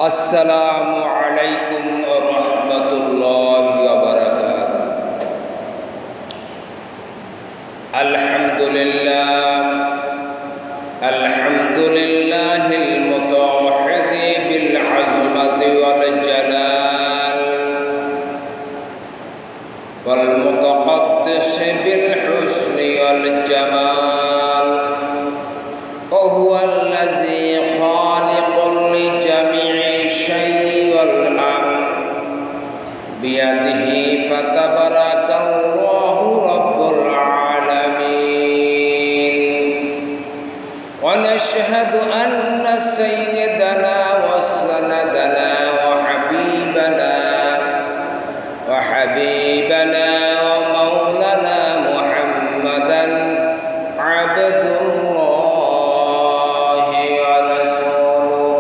আসসালামু আলাইকুম ওয়া রাহমাতুল্লাহি ওয়া বারাকাতুহু। আলহামদুলিল্লাহিল মুতাওয়াহিদি বিল আযমতি ওয়াল জালাল ওয়াল মুতাকাদ্দিস বিল হুসনি ওয়াল জামাল ওয়া হুয়াল্লাযী খালিকুল লিজামি'i শাইই ওয়াল আমর বিয়াদিহি ফাতাবারাকাল্লাহু রাব্বুল আলামিন। ওয়া নাশহাদু আন্না সাইয়্যিদানা ওয়া সানাদানা ওয়া হাবিবানা ওয়া মাওলানা মুহাম্মাদান আবদুল্লাহি ওয়া রাসূলুহু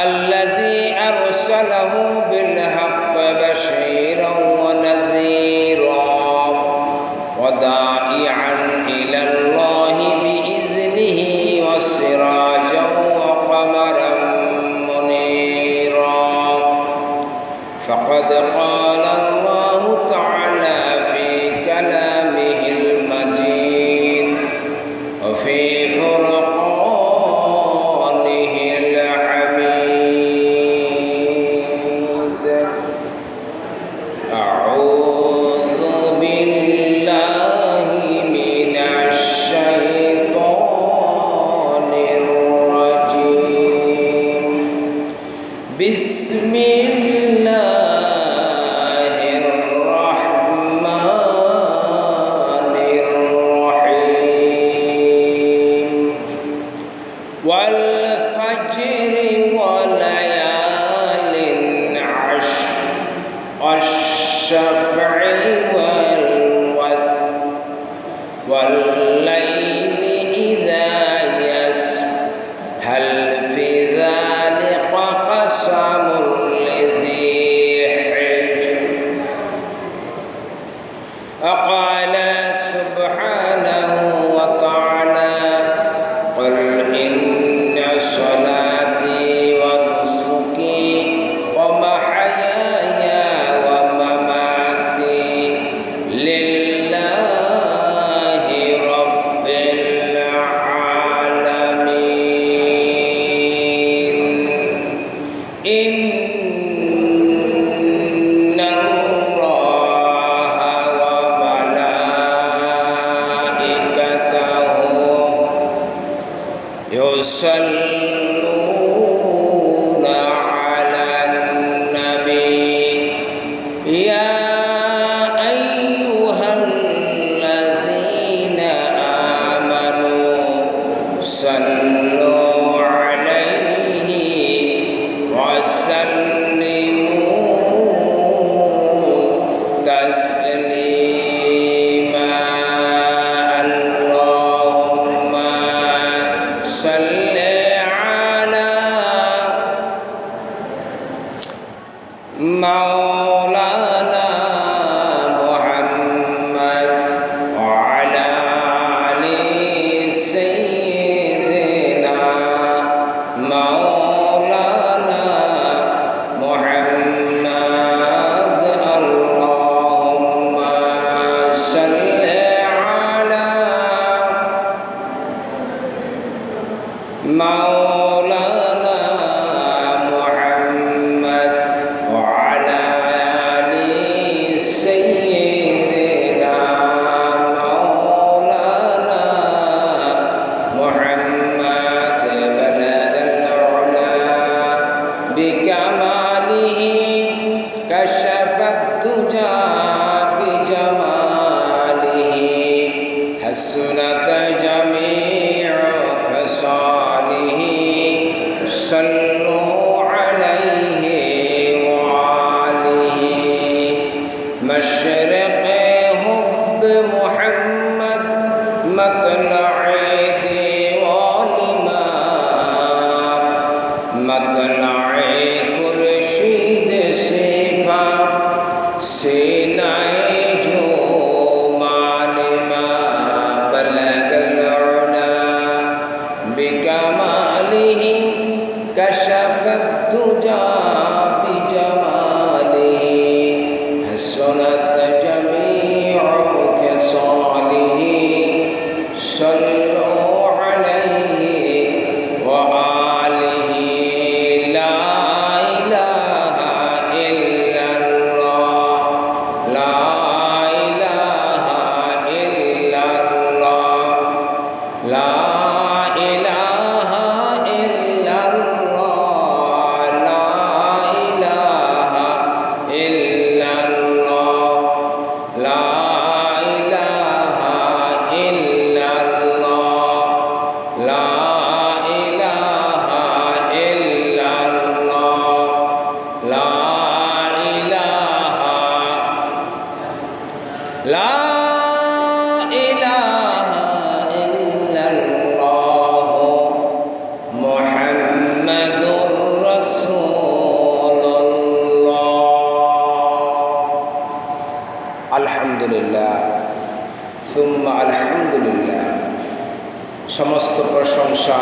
আল্লাযী আরসালাহু বিল হাক্কি বাশীরান ওয়া নাযীরান ওয়া দাঈআন ইলাল্লাহি বিইذনিহি ওয়া সিরাজান ওয়া কমারান মুনীরা। ফাকাদ ক্বালা আল্লাহু তাআলা ফি কালামিহিল মাজিদ ওয়া ফি ফুরকানিহিল হামিদ। আউযু বিল্লাহি মিনাশ শাইতানির রাজীম। বিসমিল্লাহির রহমানির রহিম। ওয়াল ফাজরি ওয়া লায়ালিন আশর ওয়াশ-শাফঈ ওয়াল ওয়াতর ওয়াল লাইলি ইযা ইয়াসর হাল ফি যালিকা কাসামুল লিযী হিজর। وقال سبحانه وتعالى قل إن صلاتي ونسكي ومحياي ومماتي لله رب العالمين إن الله وملائكته يصلون على النبي يا أيها الذين آمنوا صلوا عليه وسلموا تسليما اللهم صل على مولانا محمد وعلى آل سيدنا مولانا محمد اللهم صل على مولانا محمد وعلى آل سيدنا مولانا محمد بلغ العلا بكماله كشف الدجى بجماله حسنت جميع خصاله صلوا عليه وآله مشرق حب محمد مطلع ديوان الإمام مطلع خورشید صفا سینہ جومان ما بلغ العلا بکمالہ کشف وآله لا إله إلا الله لا إله إلا الله لا إله إلا الله لا إله إلا الله لا إله إلا الله لا إله إلا الله لا إله لا إله إلا الله محمد رسول الله الحمد لله ثم الحمد لله সমস্ত প্রশংসা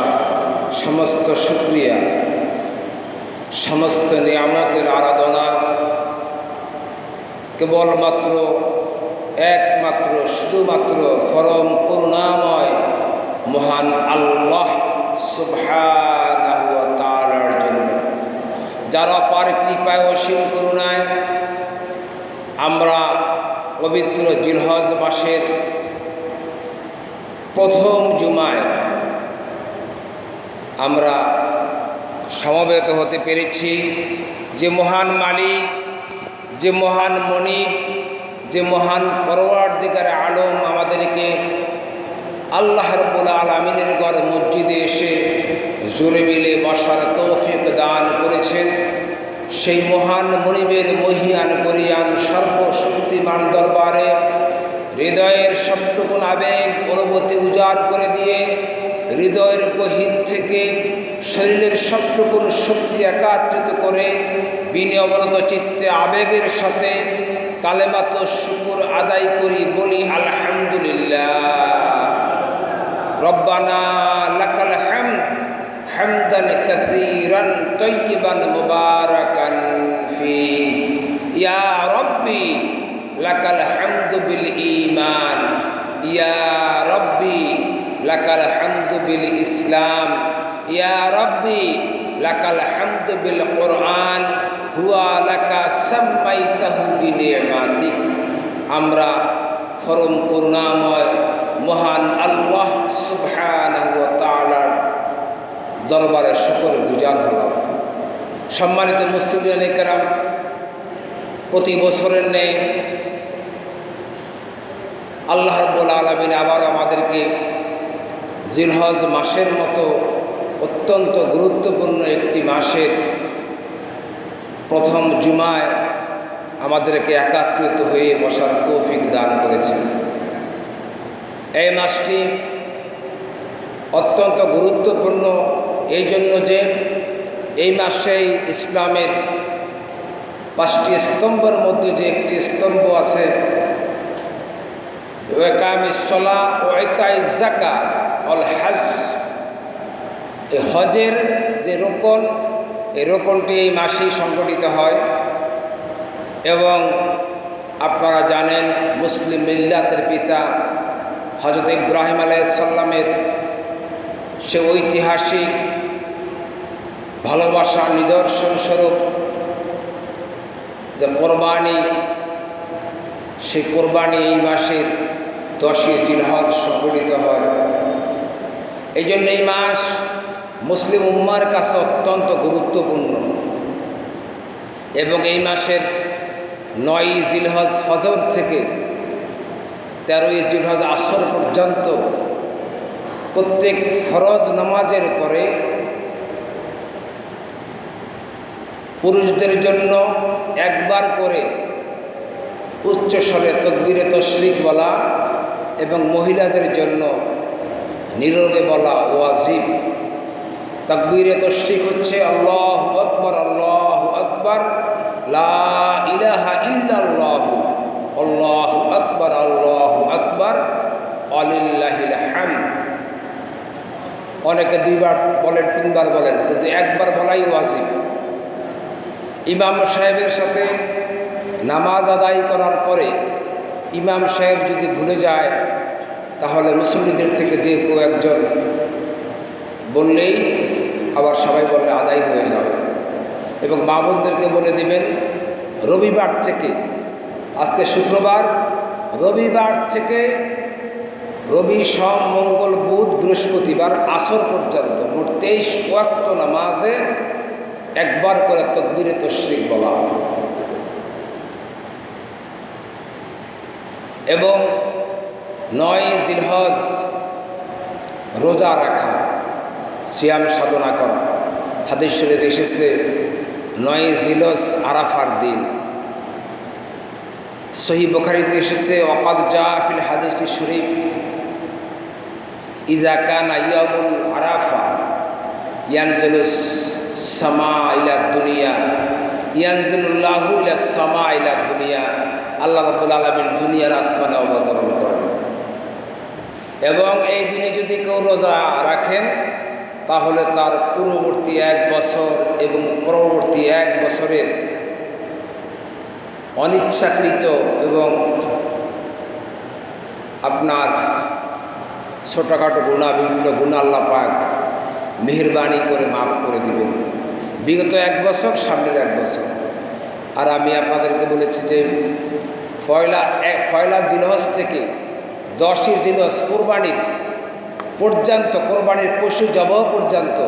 সমস্ত শুকরিয়া সমস্ত নিয়ামতের আরাধনা কেবলমাত্র একমাত্র শুধুমাত্র পরম করুণাময় মহান আল্লাহ সুবহানাহু ওয়া তাআলার জন্য, যার অপার কৃপায় অসীম করুণায় আমরা পবিত্র জিলহজ মাসের প্রথম জুমায় আমরা সমবেত হতে পেরেছি। যে মহান মালিক, যে মহান মনিব, যে মহান পরওয়ারদিগার আলম আমাদেরকে আল্লাহ রাব্বুল আলামিনের ঘর মসজিদে এসে জোরে মিলে বসার তৌফিক দান করেছেন, সেই মহান মনিবের মহিয়ান করিয়ান সর্বশক্তিমান দরবারে হৃদয়ের সবটুকু আবেগ অনুভূতি উজাড় করে দিয়ে হৃদয়ের গহীন থেকে শরীরের সবটুকু শক্তি একাত্রিত করে বিনম্র চিত্তে আবেগের সাথে কালেমাত শুকুর আদায় করি, বলি আলহামদুলিল্লাহ। রব্বানা লাকাল হামদ হামদান কাসীরান তাইয়িবান মুবারাকান ফি ইয়া রব্বি লাকাল হামদু বিল ঈমান ইয়া রব্বি লাকাল হামদু বিল ইসলাম ইয়া রব্বি লাকাল হামদু বিল কুরআন হুয়া লাকা সাম্মাইতাহু বিনিমাতিক। আমরা পরম করুণাময় মহান আল্লাহ সুবহানাহু ওয়া তাআলার দরবারে শুকর গুজার হলাম। সম্মানিত মুসলিম কেরাম, প্রতি বছরের ন্যায় আল্লাহ রাব্বুল আলামিন আবার আমাদেরকে জিলহজ মাসের মতো অত্যন্ত গুরুত্বপূর্ণ একটি মাসের প্রথম জুমায় আমাদেরকে একাত্রিত হয়ে বসার তৌফিক দান করেছেন। এই মাসটি অত্যন্ত গুরুত্বপূর্ণ এই জন্য যে এই মাসেই ইসলামের 5টি স্তম্ভের মধ্যে যে একটি স্তম্ভ আছে, ইকামিস সালাহ ওয়া ইতাইজ যাকাত ওয়াল হজ, এই হজের যে রোকন, এই রোকনটি এই মাসেই সংগঠিত হয়। এবং আপনারা জানেন মুসলিম মিল্লাতের পিতা হযরত ইব্রাহিম আলাইহিস সালামের সে ঐতিহাসিক ভালোবাসার নিদর্শন স্বরূপ যে কোরবানি, সেই কোরবানি এই মাসের 10ই জিলহজ সংগঠিত হয়। এই জন্য এই মাস মুসলিম উম্মার কাছে অত্যন্ত গুরুত্বপূর্ণ। এবং এই মাসের 9ই জিলহজ ফজর থেকে 13ই জিলহজ আসর পর্যন্ত প্রত্যেক ফরজ নামাজের পরে পুরুষদের জন্য একবার করে উচ্চস্বরে তাকবীরে তাশরিক বলা এবং মহিলাদের জন্য নীরবে বলা ওয়াজিব। তাকবীরে তাশরিক হচ্ছে আল্লাহু আকবার আল্লাহু আকবার লা ইলাহা ইল্লাল্লাহ আল্লাহু আকবার আল্লাহু আকবার ওয়ালিল্লাহিল হামদ। অনেকে 2বার বলেন, 3বার বলেন, কিন্তু একবার বলাই ওয়াজিব। ইমাম সাহেবের সাথে নামাজ আদায় করার পরে ইমাম সাহেব যদি ভুলে যায়, তাহলে মুসল্লিদের থেকে যে কেউ একজন বললেই আবার সবাই বললে আদায় হয়ে যাবে। এবং মা বোনদেরকে বলে দেবেন রবিবার থেকে, আজকে শুক্রবার, রবিবার থেকে রবি, সোম, মঙ্গল, বুধ, বৃহস্পতিবার আসর পর্যন্ত মোট 23 ওয়াক্ত নামাজে একবার করে তাকবীরে তাশরীক বলা এবং 9 জিলহজ রোজা রাখা, সিয়াম সাধনা করা। হাদিস শরীফে এসেছে 9 জিলহজ আরাফার দিন। সহিহ বুখারীতে এসেছে ওয়াকাদ জা ফিল হাদিস শরীফ ইযা কানা ইয়াউমুল আরাফা ইয়ানজিলুস সামা ইলা দুনিয়া ইয়ানজিলুল্লাহু ইলা সামা ইলা দুনিয়া। আল্লাহ রাব্বুল আলামিন দুনিয়ার আসমানে অবতরণ করেন এবং এই দিনে যদি কেউ রোজা রাখেন তাহলে তার পূর্ববর্তী 1 বছর এবং পরবর্তী 1 বছরের অনিচ্ছাকৃত এবং আপনার ছোটোখাটো গুনাহ, বিভিন্ন গুনাহ আল্লাহ পাক মেহেরবানি করে মাফ করে দিবেন। বিগত 1 বছর, সামনের 1 বছর। আর আমি আপনাদেরকে বলেছি যে পয়লা জিলহজ থেকে 10ই জিলহজ কোরবানির পর্যন্ত, কোরবানির পশু জবাহ পর্যন্ত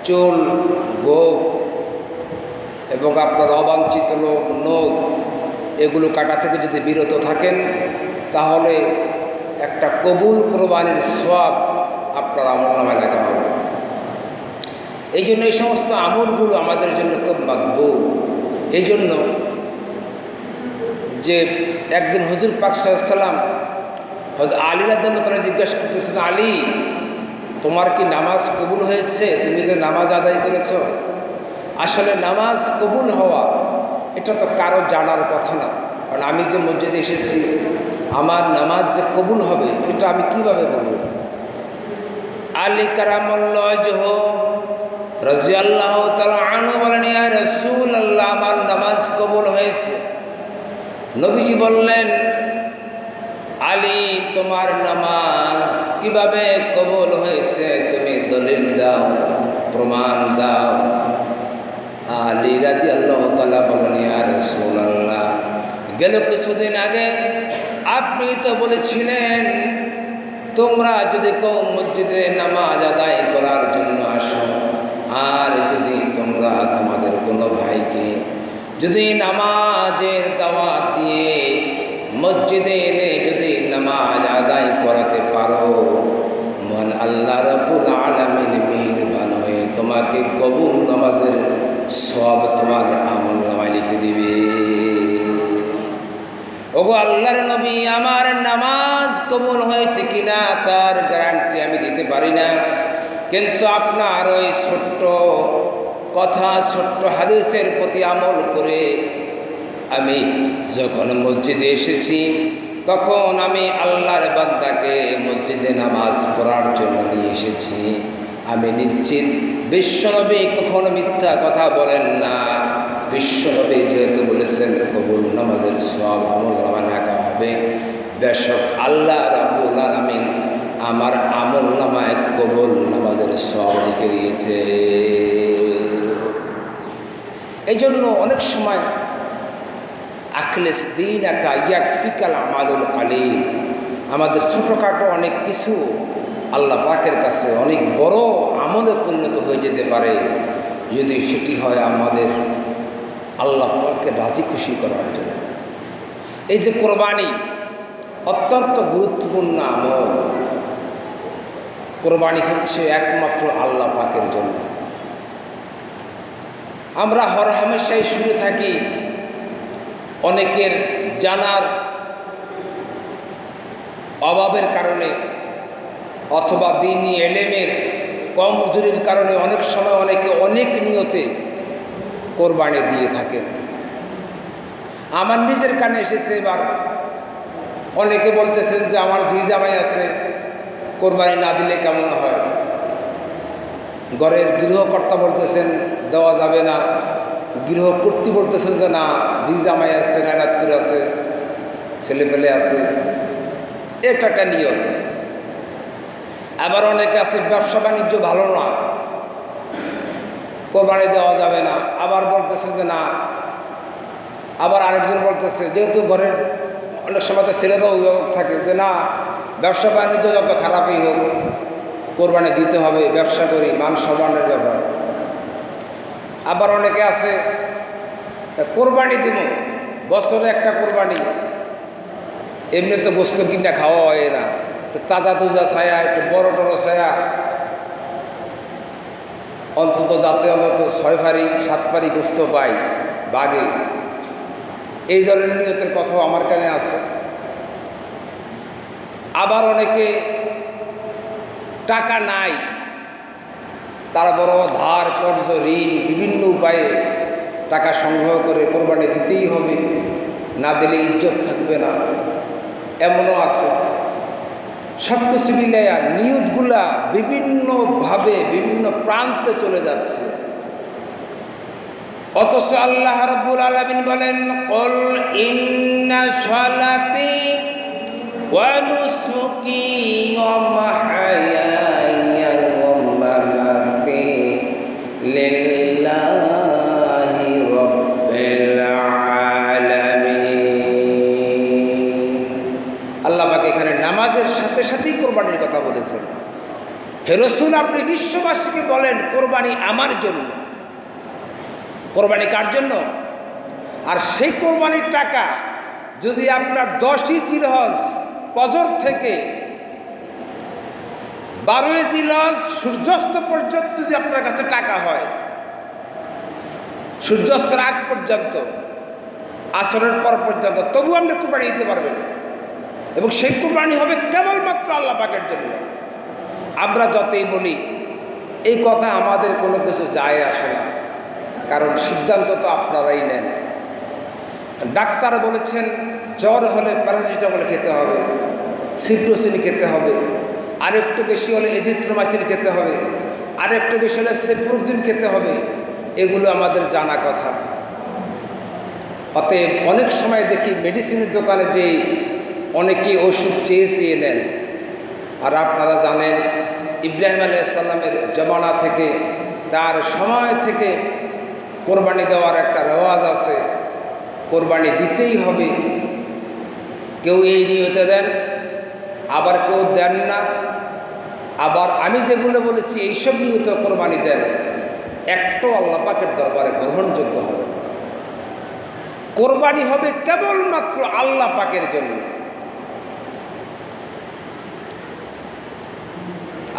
চুল, গোঁফ এবং আপনার অবাঞ্ছিত নখ এগুলো কাটা থেকে যদি বিরত থাকেন তাহলে একটা কবুল কোরবানির সওয়াব আপনার আমলনামায় লেখা হবে। এই জন্য এই সমস্ত আমলগুলো আমাদের জন্য খুব মাকবুল। এই জন্য যে একদিন হুজুর পাক সাল্লাল্লাহু আলাইহি ওয়াসাল্লাম আলী রাদিয়াল্লাহু তাআলা জিজ্ঞাসা করতেছেন, আলী তোমার কি নামাজ কবুল হয়েছে? তুমি যে নামাজ আদায় করেছ। আসলে নামাজ কবুল হওয়া এটা তো কারো জানার কথা না, কারণ আমি যে মসজিদে এসেছি আমার নামাজ যে কবুল হবে এটা আমি কিভাবে বলব? আলী কারামাল্লাহু ওয়াজহু রাদিয়াল্লাহু তাআলা আনহু বলেন, ইয়া রাসূলুল্লাহ আমার নামাজ কবুল হয়েছে। নবীজি বললেন, আলী তোমার নামাজ কিভাবে কবুল হয়েছে তুমি দলিল দাও, প্রমাণ দাও। আলী রাদিয়াল্লাহু তাআলা বলেন, ইয়া রাসূলুল্লাহ গেল কিছুদিন আগে আপনি তো বলেছিলেন তোমরা যদি কেউ মসজিদে নামাজ আদায় করার জন্য আসো আর যদি তোমরা তোমাদের কোনো ভাইকে যদি নামাজের দাওয়াত দিয়ে মসজিদে এনে যদি নামাজ আদায় করাতে পারো, মহান আল্লাহ রাব্বুল আলামিন মেহেরবান হয়ে তোমাকে কবুল নামাজের সওয়াব তোমার আমলনামায় লিখে দিবে। ওগো আল্লাহর নবী, আমার নামাজ কবুল হয়েছে কিনা তার গ্যারান্টি আমি দিতে পারি না, কিন্তু আপনার ওই ছোট্ট কথা, ছোট্ট হাদিসের প্রতি আমল করে আমি যখন মসজিদে এসেছি তখন আমি আল্লাহর বান্দাকে মসজিদে নামাজ পড়ার জন্য নিয়ে এসেছি। আমি নিশ্চিত বিশ্বনবী কখনো মিথ্যা কথা বলেন না। বিশ্বনবী যেহেতু বলেছেন কবুল নামাজের সওয়াব আমলনামায় লেখা হবে, বেশক আল্লাহ রাব্বুল আলামিন আমার আমলনামায় কবুল নামাজের সওয়াব লিখে দিয়েছে। এই জন্য অনেক সময় আখলেস দীনাকা ইয়াকফিকাল আমালুল কালিল, আমাদের ছোটোখাটো অনেক কিছু আল্লাহ পাকের কাছে অনেক বড় আমলে পরিণত হয়ে যেতে পারে যদি সেটি হয় আমাদের আল্লাহ পাককে রাজি খুশি করার জন্য। এই যে কোরবানি অত্যন্ত গুরুত্বপূর্ণ আমল। কোরবানি হচ্ছে একমাত্র আল্লাহ পাকের জন্য। আমরা হরহামেশাই শুনে থাকি অনেকের জানার অভাবের কারণে অথবা দ্বীনি ইলমের কমজোরির কারণে অনেক সময় অনেকে অনেক নিয়তে কোরবানি দিয়ে থাকেন। আমার নিজের কানে এসেছে এবার অনেকে বলতেছেন যে আমার ঝি জামাই আছে, কোরবানি না দিলে কেমন হয়। ঘরের গৃহকর্তা বলতেছেন দেওয়া যাবে না, গৃহকর্ত্রী বলতেছেন যে না, ঝি জামাই আছে, নারাত করে আছে, ছেলে পেলে আছে, এটা একটা নিয়ম। আবার অনেকে আছে ব্যবসা বাণিজ্য ভালো না, কোরবানি দেওয়া যাবে না, আবার বলতেছে যে না, আবার আরেকজন বলতেছে, যেহেতু ঘরের অনেক সময় তো ছেলেরাও অভিভাবক থাকে যে না, ব্যবসা বাণিজ্য যত খারাপই হোক কোরবানি দিতে হবে, ব্যবসা করি, মান সম্মানের ব্যাপার। আবার অনেকে আছে কোরবানি দিব, বছরে একটা কোরবানি, এমনি তো গোস্ত কিনা খাওয়া হয় না, একটু তাজা তুজা ছায়া, একটু বড় টড়ো ছায়া, অন্তত যাতে অন্তত 6 ফারি 7 ফারি গোস্ত পাই বাগে, এই ধরনের নিয়তের কথাও আমার কানে আছে। আবার অনেকে টাকা নাই, তারা বড় ধার কর্জ ঋণ বিভিন্ন উপায়ে টাকা সংগ্রহ করে কোরবানি দিতেই হবে, না দিলে ইজ্জত থাকবে না, এমনও আছে। সব কিছু মিলাইয়া নিয়তগুলা বিভিন্নভাবে বিভিন্ন প্রান্তে চলে যাচ্ছে। অথচ আল্লাহ রাব্বুল আলামিন বলেন, কুল ইন্না সালাতি ওয়া নুসুকি ওয়া মাহইয়ায়া ওয়া মামাতি লিল্লাহি রাব্বিল আলামিন। আল্লাহ পাক এখানে নামাজের সাথে সাথেই কোরবানির কথা বলেছেন। হে রাসূল, আপনি বিশ্ববাসীকে বলেন কোরবানি আমার জন্য। কোরবানি কার জন্য? আর সেই কোরবানির টাকা যদি আপনার 10ই জিলহজ ফজর থেকে 12ই জিলহজ সূর্যাস্ত পর্যন্ত যদি আপনার কাছে টাকা হয়, সূর্যাস্তের আগ পর্যন্ত, আসরের পর পর্যন্ত, তবু আপনি কোরবানি দিতে পারবেন, এবং সেই কোরবানি হবে কেবলমাত্র আল্লাহ পাকের জন্য। আমরা যতই বলি এই কথা আমাদের কোনো কিছু যায় আসে না, কারণ সিদ্ধান্ত তো আপনারাই নেন। ডাক্তার বলেছেন জ্বর হলে প্যারাসিটামল খেতে হবে, সিপ্রোসিন খেতে হবে, আরেকটু বেশি হলে এজিথ্রোমাইসিন খেতে হবে, আরেকটু বেশি হলে সেফ্রোক্সিন খেতে হবে, এগুলো আমাদের জানা কথা। অতএব অনেক সময় দেখি মেডিসিনের দোকানে যে অনেকেই ওষুধ চেয়ে চেয়ে নেন। আর আপনারা জানেন ইব্রাহিম আলাইহিস সালামের জমানা থেকে, তার সময় থেকে কোরবানি দেওয়ার একটা রেওয়াজ আছে, কোরবানি দিতেই হবে। কেউ এই নিয়তে দেন, আবার কেউ দেন না। আবার আমি যেগুলো বলেছি এইসব নিয়তে কোরবানি দেন, একটাও আল্লাহ পাকের দরবারে গ্রহণযোগ্য হবে না। কোরবানি হবে কেবলমাত্র আল্লাহ পাকের জন্য।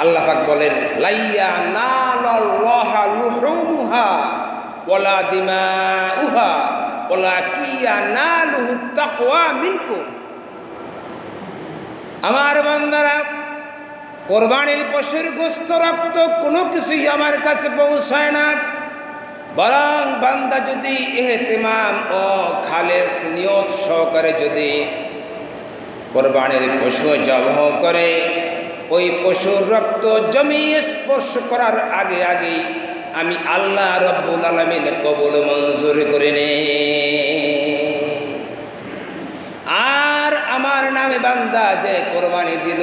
আল্লাহ পাক বলেন, লাইয়া নালাল্লাহা লুহুমুহা ওয়ালা দিমাউহা ওয়ালাকিয়া নালুহু তাকওয়া মিনকুম। আমার বান্দারা, কোরবানির পশুর গোশত রক্ত কোনো কিছুই আমার কাছে পৌঁছায় না, বরং বান্দা যদি ইহতিমাম ও খালেস নিয়ত সহকারে যদি কোরবানির পশু জবাহ করে, ওই পশুর রক্ত জমি স্পর্শ করার আগে আগেই আমি আল্লাহ রব্বুল আলামিন কবুল মঞ্জুর করে নে। আর আমার নামে বান্দা যে কোরবানি দিল,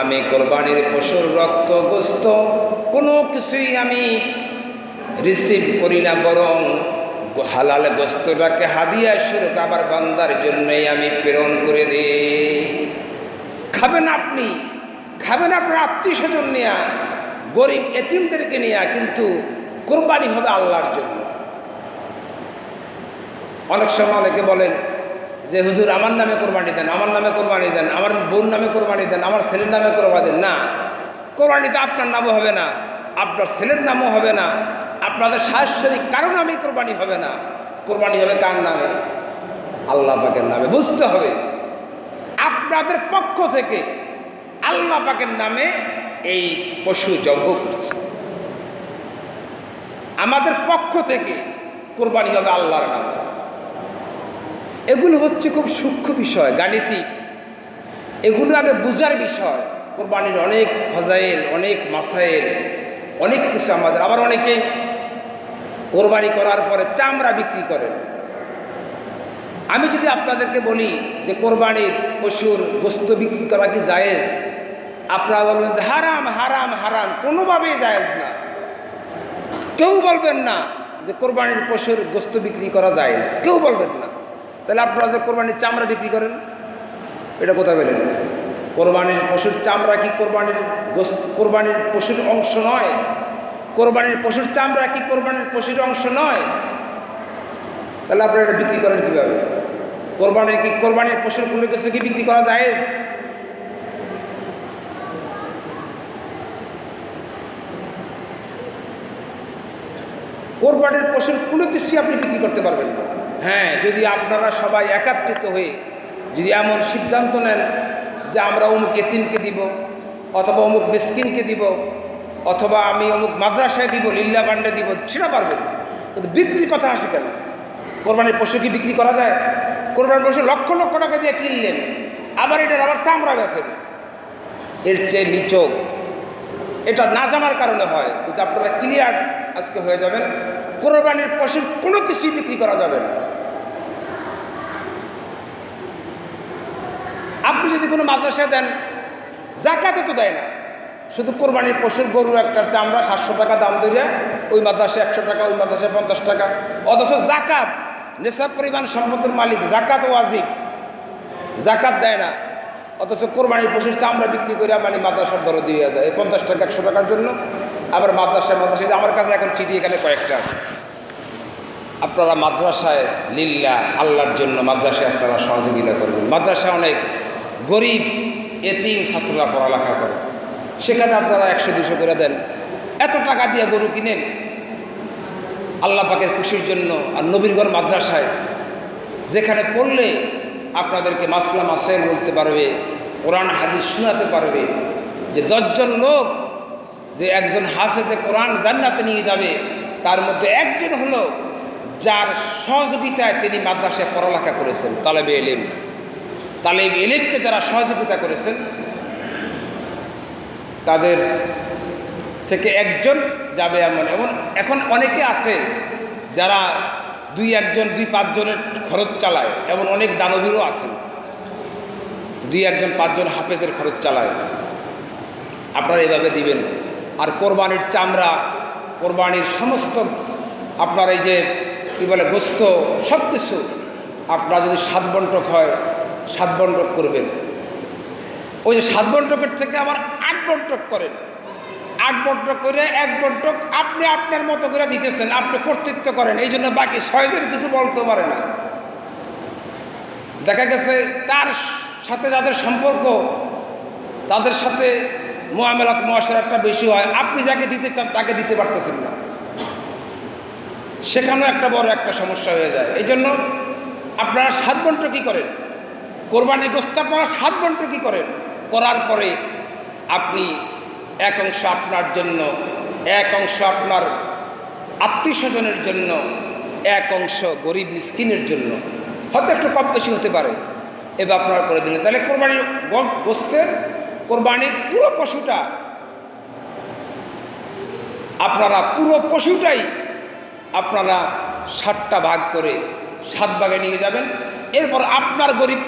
আমি কোরবানির পশুর রক্ত গোশত কোনো কিছুই আমি রিসিভ করি না, বরং হালাল গোশতটাকে হাদিয়া স্বরূপ আবার বান্দার জন্যই আমি প্রেরণ করে দিই। খাবেন আপনি, খাবেন আপনার আত্মীয় স্বজন নেয়া, গরিব এতিমদেরকে নেয়া, কিন্তু কোরবানি হবে আল্লাহর জন্য। অনেক সময় অনেকে বলেন যে হুজুর আমার নামে কোরবানি দেন, আমার নামে কোরবানি দেন, আমার বোন নামে কোরবানি দেন, আমার ছেলের নামে কোরবানি দেন। না, কোরবানিতে আপনার নামও হবে না, আপনার ছেলের নামও হবে না, আপনাদের সাহসরিক কারণ নামে কোরবানি হবে না। কোরবানি হবে কার নামে? আল্লাহ পাকের নামে। বুঝতে হবে আপনাদের পক্ষ থেকে আল্লাহ পাকের নামে এই পশু জবাহ করছে, আমাদের পক্ষ থেকে কোরবানি হবে আল্লাহর নামে। এগুলো হচ্ছে খুব সূক্ষ্ম বিষয়, গাণিতিক, এগুলো আগে বুঝার বিষয়। কোরবানির অনেক ফাজাইল, অনেক মাসাইল, অনেক কিছু আমাদের। আবার অনেকে কোরবানি করার পরে চামড়া বিক্রি করেন। আমি যদি আপনাদেরকে বলি যে কোরবানির পশুর গোশত বিক্রি করা কি জায়েজ, আপনারা বলবেন যে হারাম হারাম হারাম, কোনোভাবেই জায়েজ না। কেউ বলবেন না যে কোরবানির পশুর গোস্ত বিক্রি করা যায়, কেউ বলবেন না। তাহলে আপনারা যে কোরবানির চামড়া বিক্রি করেন, এটা কোথায় পেলেন? কোরবানির পশুর চামড়া কি কোরবানির পশুর অংশ নয়? কোরবানির পশুর চামড়া কি কোরবানির পশুর অংশ নয়? তাহলে আপনারা এটা বিক্রি করেন কীভাবে? কোরবানির পশুর কোনো কিছু কি বিক্রি করা যায়? কোরবানির পশুর কোনো কিছুই আপনি বিক্রি করতে পারবেন না। হ্যাঁ, যদি আপনারা সবাই একাত্রিত হয়ে যদি এমন সিদ্ধান্ত নেন যে আমরা অমুক এতিমকে দিব, অথবা অমুক মিসকিনকে দিব, অথবা আমি অমুক মাদ্রাসায় দিব, লিল্লা বান্ডে দিব, সেটা পারবেন। কিন্তু বিক্রির কথা আসে কেন? কোরবানির পশু কি বিক্রি করা যায়? কোরবানির পশু লক্ষ লক্ষ টাকা দিয়ে কিনলেন, আবার এটার আবার চামড়া বেচেন, এর চেয়ে নিচক। এটা না জানার কারণে হয়, কিন্তু আপনারা ক্লিয়ার আজকে হয়ে যাবেন, কোরবানির পশুর কোনো কিছুই বিক্রি করা যাবে না। আপনি যদি কোনো মাদ্রাসায় দেন, জাকাতে তো দেয় না, শুধু কোরবানির পশুর গরু একটার চামড়া 700 টাকা দাম ধরে ওই মাদ্রাসায় 100 টাকা, ওই মাদ্রাসায় 50 টাকা। অথচ জাকাত, নেশাব পরিমাণ সম্পদের মালিক, জাকাত ওয়াজিব, জাকাত দেয় না। অথচ কোরবানির পশুর চামড়া বিক্রি করে মানে মাদ্রাসার দরে দিয়ে যায় 50 টাকা 100 টাকার জন্য। আবার মাদ্রাসায় আমার কাছে এখন চিঠি এখানে কয়েকটা আছে। আপনারা মাদ্রাসায় লিল্লাহ আল্লাহর জন্য মাদ্রাসায় আপনারা সহযোগিতা করবেন। মাদ্রাসায় অনেক গরিব এতিম ছাত্ররা পড়ালেখা করে, সেখানে আপনারা 100-200 করে দেন। এত টাকা দিয়ে গরু কিনেন আল্লাহ পাকের খুশির জন্য। আর নবীর ঘর মাদ্রাসায় যেখানে পড়লে আপনাদেরকে মাসলা মাসাইল বলতে পারবে, কোরআন হাদিস শোনাতে পারবে, যে 10 জন লোক যে একজন হাফেজে কোরআন জান্নাতে নিয়ে যাবে, তার মধ্যে একজন হলো যার সহযোগিতায় তিনি মাদ্রাসায় পড়ালেখা করেছেন। তালেবে এলিমকে যারা সহযোগিতা করেছেন তাদের থেকে একজন যাবে। এমন এখন অনেকে আছে যারা 2-1 জন 2-5 জনের খরচ চালায়, এমন অনেক দানবীরও আছেন 2-1 জন 5 জন হাফেজের খরচ চালায়। আপনারা এভাবে দিবেন। আর কোরবানির চামড়া, কোরবানির সমস্ত আপনার এই যে কী বলে গোস্ত, সব কিছু আপনারা যদি 7 বন্টক হয় 7 বন্টক করবেন। ওই যে 7 বন্টকের থেকে আবার 8 বন্টক করেন। 8 বন্টক করে 1 বন্টক আপনি আপনার মতো করে দিতেছেন, আপনি কর্তৃত্ব করেন, এই জন্য বাকি 6 জন কিছু বলতে পারে না। দেখা গেছে তার সাথে যাদের সম্পর্ক, তাদের সাথে মুআমালাত মুআশারাতটা বেশি হয়, আপনি যাকে দিতে চান তাকে দিতে পারতেছেন না, সেখানেও একটা বড় একটা সমস্যা হয়ে যায়। এই জন্য আপনারা 7 বন্টকই করেন। কোরবানির গোশত আপনারা 7 বন্টকই করেন। করার পরে আপনি 1 অংশ আপনার জন্য, 1 অংশ আপনার আত্মীয় স্বজনের জন্য, 1 অংশ গরিব মিসকিনের জন্য, হয়তো একটু কম বেশি হতে পারে, এবার আপনারা করে দিলেন। তাহলে কোরবানির গোশতের, কোরবানির পুরো পশুটা আপনারা, পুরো পশুটাই আপনারা 7টা ভাগ করে 7 ভাগে নিয়ে যাবেন। এরপর আপনার গরিব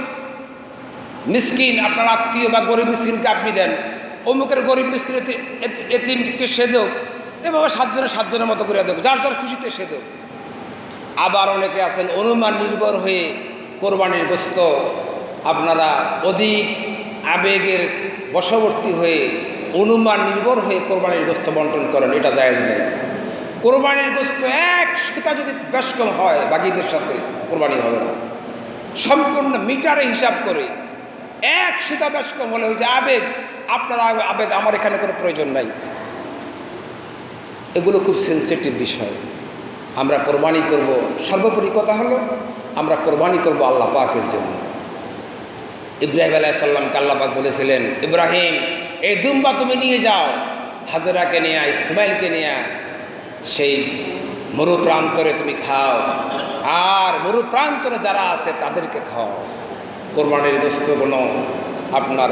মিসকিন, আপনার আত্মীয় বা গরিব মিসকিনকে আপনি দেন, অমুকের গরিব মিসকিন এতিমকে সে দেব, এভাবে 7 জনের 7 জনের মতো করে দেব, যার যার খুশিতে সে দেব। আবার অনেকে আছেন অনুমান নির্ভর হয়ে কোরবানির গোশত আপনারা অধিক আবেগের বশবর্তী হয়ে অনুমান নির্ভর হয়ে কোরবানির গোশত বন্টন করেন, এটা জায়েজ নেই। কোরবানির গোশত 1 সুতা যদি বেশ কম হয় বাকিদের সাথে কোরবানি হবে না। সম্পূর্ণ মিটারে হিসাব করে 1 সুতা বেশ কম হলে ওই যে আবেগ, আপনার আবেগ, আমার এখানে কোনো প্রয়োজন নাই। এগুলো খুব সেন্সিটিভ বিষয়। আমরা কোরবানি করব, সর্বোপরি কথা হলো আমরা কোরবানি করব আল্লাহ পাকের জন্য। ইব্রাহিম আলাইহিস সালামকে আল্লাহ পাক বলেছিলেন, ইব্রাহিম এই দুম্বা তুমি নিয়ে যাও, হাজেরাকে নিয়ে, ইসমাইলকে নিয়ে সেই মরু প্রান্তরে তুমি খাও, আর মরু প্রান্তরে যারা আছে তাদেরকে খাও। কোরবানির গোশত কোনো আপনার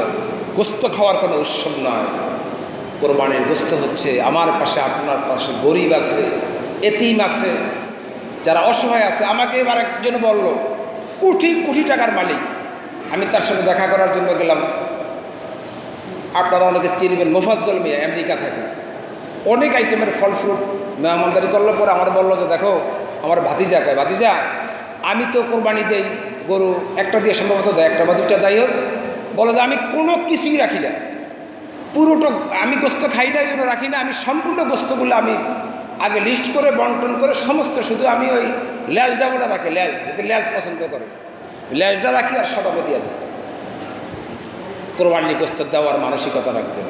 গোশত খাওয়ার কোনো উৎসব নয়। কোরবানির গোশত হচ্ছে আমার পাশে, আপনার পাশে গরিব আছে, এতিম আছে, যারা অসহায় আছে। আমাকে এবার একজন বলল কোটি কোটি টাকার মালিক, আমি তার সাথে দেখা করার জন্য গেলাম। আপনারা অনেকে চিনবেন, মোফাজ্জল মিয়া, আমেরিকা থাকে, অনেক আইটেমের ফল ফ্রুট মেহমানদারি করলে পরে আমার বললো যে দেখো আমার ভাতিজা কয়, ভাতিজা আমি তো কোরবানি দেই গরু একটা দিয়ে সম্ভবত দেয়, একটা বা দুইটা, যাই হোক, বলে যে আমি কোনো কিছুই রাখি না, পুরোটা আমি গোস্ত খাই না, এই জন্য রাখি না, আমি সম্পূর্ণ গোস্তগুলো আমি আগে লিস্ট করে বন্টন করে সমস্ত, শুধু আমি ওই ল্যাজটা বলে রাখি, ল্যাজ এতে ল্যাজ পছন্দ করে, ল্যাজটা রাখি আর সবাকে দিয়ে দিই। কোরবানি গোস্ত দেওয়ার মানসিকতা রাখবেন,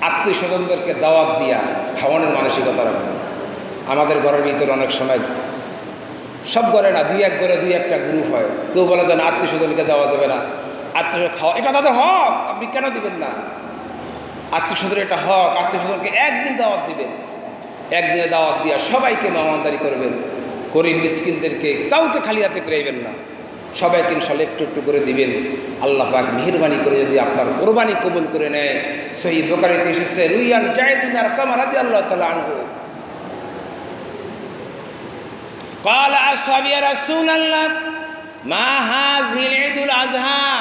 আত্মীয় স্বজনদেরকে দাওয়াত দিয়া খাওয়ানোর মানসিকতা রাখবেন। আমাদের ঘরের ভিতরে অনেক সময়, সব ঘরে না, দুই এক ঘরে দুই একটা গ্রুপ হয়, কেউ বলে যে না আত্মীয় স্বজনকে দেওয়া যাবে না, আত্মীয় খাওয়া এটা তাদের হক, আপনি কেন দিবেন না? আত্মীয় স্বজনের এটা হক, আত্মীয় স্বজনকে একদিন দাওয়াত দিবেন, একদিনে দাওয়াত দিয়া সবাইকে মেহমানদারি করবেন, গরিব মিসকিনদেরকে কাউকে খালি হাতে ফিরাইবেন না, সবাইকে ইনশাআল্লাহ একটু একটু করে দিবেন। আল্লাহ পাক মেহেরবানি করে যদি আপনার কোরবানি কবুল করে নেয়। সহিহ বুখারীতে এসেছে, রুইয়ান যায়েদ বিন আরকাম রাদিয়াল্লাহু তাআলা আনহু قال أصحابي يا رسول الله ما هذه العيد الأضحى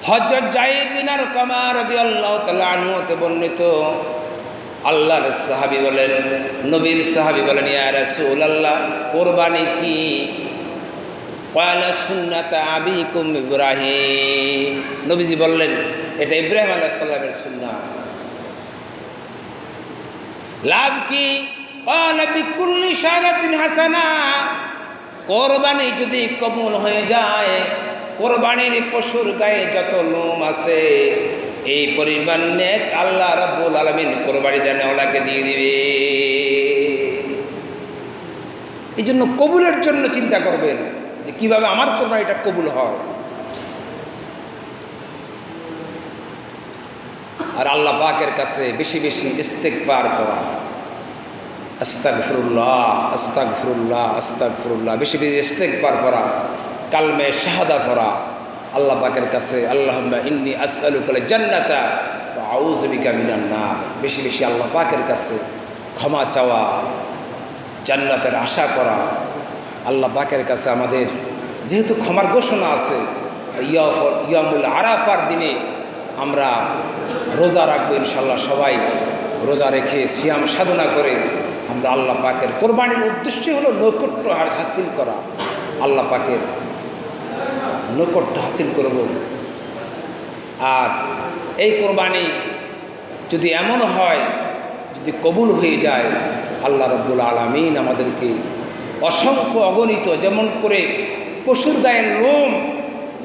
হযরত যায়েদ বিন আরকাম রাদিয়াল্লাহু তাআলা আনহু তে বর্ণিত, আল্লাহর সাহাবী বলেন, নবীর সাহাবী বলেন, ইয়া রাসূলুল্লাহ কুরবানি কি? ক্বালা সুন্নাত আবিকুম ইব্রাহিম, নবীজি বললেন এটা ইব্রাহিম আলাইহিস সালামের সুন্নাহ। লাভ কি? ক্বালা বিকুল্লি শারাতিন হাসানা, কুরবানি যদি কবুল হয়ে যায়, কোরবানির পশুর গায়ে যত লোম আছে এই পরিমাণ নেক আল্লাহ রাব্বুল আলামিন কোরবানি দেনেওয়ালাকে দিয়ে দিবে। এই জন্য কবুলের জন্য চিন্তা করবেন যে কিভাবে আমার কোরবানিটা কবুল হয়। আর আল্লাহ পাকের কাছে বেশি বেশি ইস্তেগফার করা, আস্তাগফিরুল্লাহ আস্তাগফিরুল্লাহ আস্তাগফিরুল্লাহ, বেশি বেশি ইস্তেগফার করা, কালমে শাহাদা পড়া, আল্লাহ পাকের কাছে আল্লাহুম্মা ইন্নী আসআলুকাল জান্নাতা ওয়া আউযু বিকা মিনান নার, বেশি বেশি আল্লাহ পাকের কাছে ক্ষমা চাওয়া, জান্নাতের আশা করা। আল্লাহ পাকের কাছে আমাদের যেহেতু ক্ষমার ঘোষণা আছে, ইয়ামুল আরাফার দিনে আমরা রোজা রাখবো ইনশাআল্লাহ, সবাই রোজা রেখে সিয়াম সাধনা করে আমরা আল্লাহ পাকের কোরবানির উদ্দেশ্য হলো নৈকট্য হাসিল করা, আল্লাহ পাকের নৈকট্য হাসিল করব। আর এই কোরবানি যদি এমন হয়, যদি কবুল হয়ে যায়, আল্লাহ রাব্বুল আলামিন আমাদেরকে অসংখ্য অগণিত, যেমন করে পশুর গায়ের লোম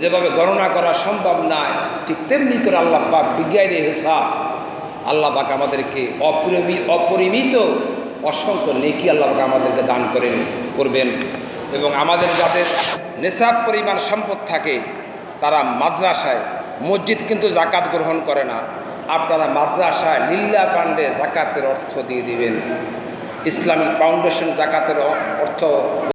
যেভাবে গণনা করা সম্ভব নয়, ঠিক তেমনি করে আল্লাহ পাক বিজ্ঞানী হিসাব আল্লাহ পাক আমাদেরকে অপরিমিত অসংখ্য নেকি আল্লাহ পাক আমাদেরকে দান করবেন। এবং আমাদের যাদের নেশাব পরিমাণ সম্পদ থাকে তারা মাদ্রাসায়, মসজিদ কিন্তু জাকাত গ্রহণ করে না, আপনারা মাদ্রাসায় লিল্লাহ ফান্ডে জাকাতের অর্থ দিয়ে দিবেন। ইসলামিক ফাউন্ডেশন জাকাতের অর্থ